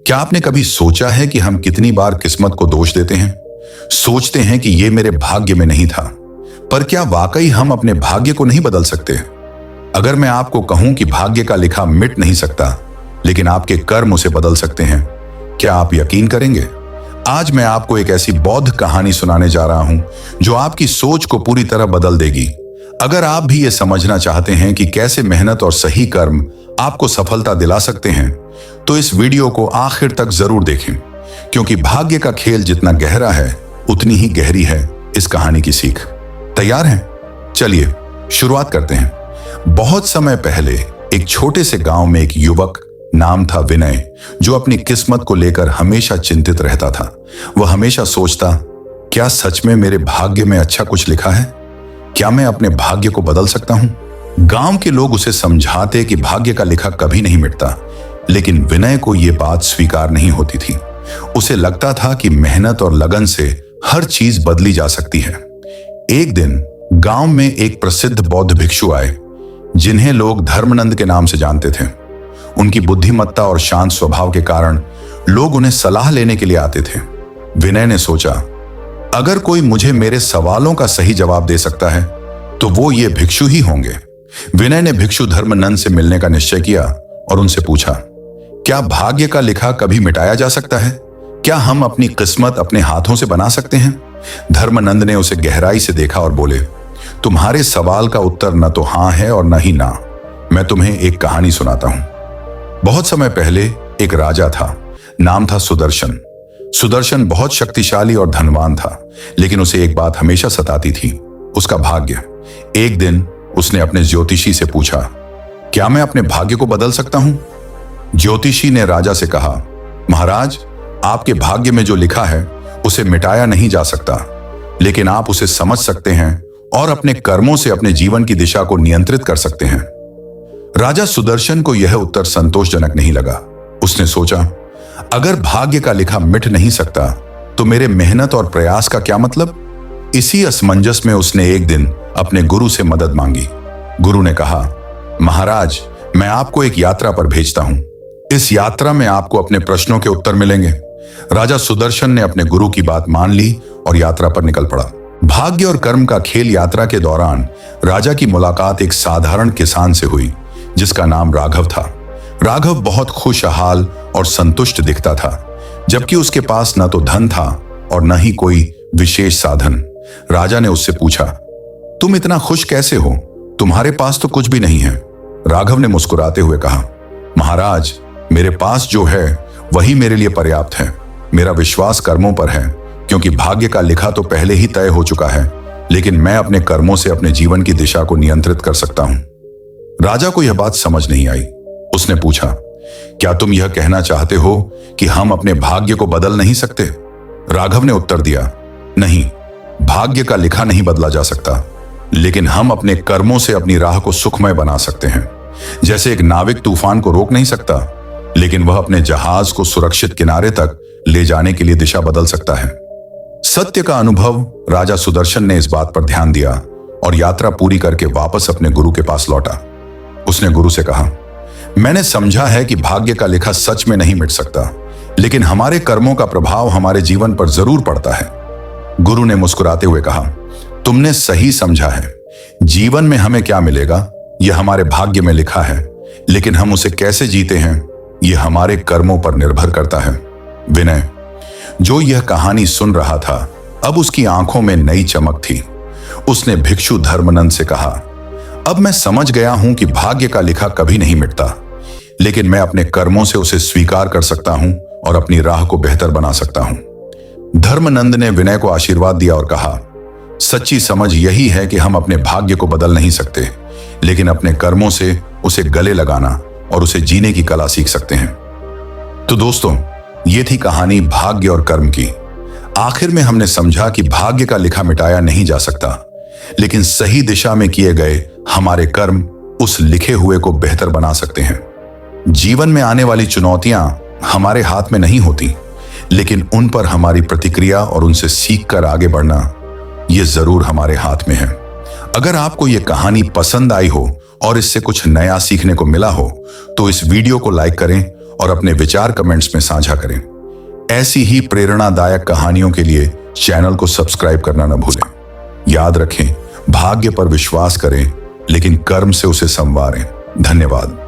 क्या आपने कभी सोचा है कि हम कितनी बार किस्मत को दोष देते हैं? सोचते हैं कि ये मेरे भाग्य में नहीं था। पर क्या वाकई हम अपने भाग्य को नहीं बदल सकते? अगर मैं आपको कहूं कि भाग्य का लिखा मिट नहीं सकता, लेकिन आपके कर्म उसे बदल सकते हैं, क्या आप यकीन करेंगे? आज मैं आपको एक ऐसी बौद्ध कहानी सुनाने जा रहा हूं जो आपकी सोच को पूरी तरह बदल देगी। अगर आप भी ये समझना चाहते हैं कि कैसे मेहनत और सही कर्म आपको सफलता दिला सकते हैं, तो इस वीडियो को आखिर तक जरूर देखें, क्योंकि भाग्य का खेल जितना गहरा है उतनी ही गहरी है इस कहानी की सीख। तैयार हैं? चलिए शुरुआत करते हैं। बहुत समय पहले एक छोटे से गांव में एक युवक, नाम था विनय, जो अपनी किस्मत को लेकर हमेशा चिंतित रहता था। वह हमेशा सोचता, क्या सच में मेरे भाग्य में अच्छा कुछ लिखा है? क्या मैं अपने भाग्य को बदल सकता हूं? गांव के लोग उसे समझाते कि भाग्य का लिखा कभी नहीं मिटता, लेकिन विनय को यह बात स्वीकार नहीं होती थी। उसे लगता था कि मेहनत और लगन से हर चीज बदली जा सकती है। एक दिन गांव में एक प्रसिद्ध बौद्ध भिक्षु आए, जिन्हें लोग धर्मनंद के नाम से जानते थे। उनकी बुद्धिमत्ता और शांत स्वभाव के कारण लोग उन्हें सलाह लेने के लिए आते थे। विनय ने सोचा, अगर कोई मुझे मेरे सवालों का सही जवाब दे सकता है तो वो ये भिक्षु ही होंगे। विनय ने भिक्षु धर्मनंद से मिलने का निश्चय किया और उनसे पूछा, क्या भाग्य का लिखा कभी मिटाया जा सकता है? क्या हम अपनी किस्मत अपने हाथों से बना सकते हैं? धर्मनंद ने उसे गहराई से देखा और बोले, तुम्हारे सवाल का उत्तर न तो हां है और न ही ना। मैं तुम्हें एक कहानी सुनाता हूं। बहुत समय पहले एक राजा था, नाम था सुदर्शन। सुदर्शन बहुत शक्तिशाली और धनवान था, लेकिन उसे एक बात हमेशा सताती थी, उसका भाग्य। एक दिन उसने अपने ज्योतिषी से पूछा, क्या मैं अपने भाग्य को बदल सकता हूं? ज्योतिषी ने राजा से कहा, महाराज, आपके भाग्य में जो लिखा है उसे मिटाया नहीं जा सकता, लेकिन आप उसे समझ सकते हैं और अपने कर्मों से अपने जीवन की दिशा को नियंत्रित कर सकते हैं। राजा सुदर्शन को यह उत्तर संतोषजनक नहीं लगा। उसने सोचा, अगर भाग्य का लिखा मिट नहीं सकता तो मेरे मेहनत और प्रयास का क्या मतलब? इसी असमंजस में उसने एक दिन अपने गुरु से मदद मांगी। गुरु ने कहा, महाराज, मैं आपको एक यात्रा पर भेजता हूं। इस यात्रा में आपको अपने प्रश्नों के उत्तर मिलेंगे। राजा सुदर्शन ने अपने गुरु की बात मान ली और यात्रा पर निकल पड़ा। भाग्य और कर्म का खेल यात्रा के दौरान राजा की मुलाकात एक साधारण किसान से हुई, जिसका नाम राघव था। राघव बहुत खुशहाल और संतुष्ट दिखता था, जबकि उसके पास न तो धन था और न ही कोई विशेष साधन। राजा ने उससे पूछा, तुम इतना खुश कैसे हो? तुम्हारे पास तो कुछ भी नहीं है। राघव ने मुस्कुराते हुए कहा, महाराज, मेरे पास जो है वही मेरे लिए पर्याप्त है। मेरा विश्वास कर्मों पर है, क्योंकि भाग्य का लिखा तो पहले ही तय हो चुका है, लेकिन मैं अपने कर्मों से अपने जीवन की दिशा को नियंत्रित कर सकता हूं। राजा को यह बात समझ नहीं आई। उसने पूछा, क्या तुम यह कहना चाहते हो कि हम अपने भाग्य को बदल नहीं सकते? राघव ने उत्तर दिया, नहीं, भाग्य का लिखा नहीं बदला जा सकता, लेकिन हम अपने कर्मों से अपनी राह को सुखमय बना सकते हैं। जैसे एक नाविक तूफान को रोक नहीं सकता, लेकिन वह अपने जहाज को सुरक्षित किनारे तक ले जाने के लिए दिशा बदल सकता है। सत्य का अनुभव राजा सुदर्शन ने इस बात पर ध्यान दिया और यात्रा पूरी करके वापस अपने गुरु के पास लौटा। उसने गुरु से कहा, मैंने समझा है कि भाग्य का लिखा सच में नहीं मिट सकता, लेकिन हमारे कर्मों का प्रभाव हमारे जीवन पर जरूर पड़ता है। गुरु ने मुस्कुराते हुए कहा, तुमने सही समझा है। जीवन में हमें क्या मिलेगा यह हमारे भाग्य में लिखा है, लेकिन हम उसे कैसे जीते हैं यह हमारे कर्मों पर निर्भर करता है। विनय, जो यह कहानी सुन रहा था, अब उसकी आंखों में नई चमक थी। उसने भिक्षु धर्मनंद से कहा, अब मैं समझ गया हूं कि भाग्य का लिखा कभी नहीं मिटता, लेकिन मैं अपने कर्मों से उसे स्वीकार कर सकता हूं और अपनी राह को बेहतर बना सकता हूं। धर्मनंद ने विनय को आशीर्वाद दिया और कहा, सच्ची समझ यही है कि हम अपने भाग्य को बदल नहीं सकते, लेकिन अपने कर्मों से उसे गले लगाना और उसे जीने की कला सीख सकते हैं। तो दोस्तों, ये थी कहानी भाग्य और कर्म की। आखिर में हमने समझा कि भाग्य का लिखा मिटाया नहीं जा सकता, लेकिन सही दिशा में किए गए हमारे कर्म उस लिखे हुए को बेहतर बना सकते हैं। जीवन में आने वाली चुनौतियां हमारे हाथ में नहीं होती, लेकिन उन पर हमारी प्रतिक्रिया और उनसे सीखकर आगे बढ़ना, ये जरूर हमारे हाथ में है। अगर आपको ये कहानी पसंद आई हो और इससे कुछ नया सीखने को मिला हो, तो इस वीडियो को लाइक करें और अपने विचार कमेंट्स में साझा करें। ऐसी ही प्रेरणादायक कहानियों के लिए चैनल को सब्सक्राइब करना न भूलें। याद रखें, भाग्य पर विश्वास करें, लेकिन कर्म से उसे संवारें। धन्यवाद।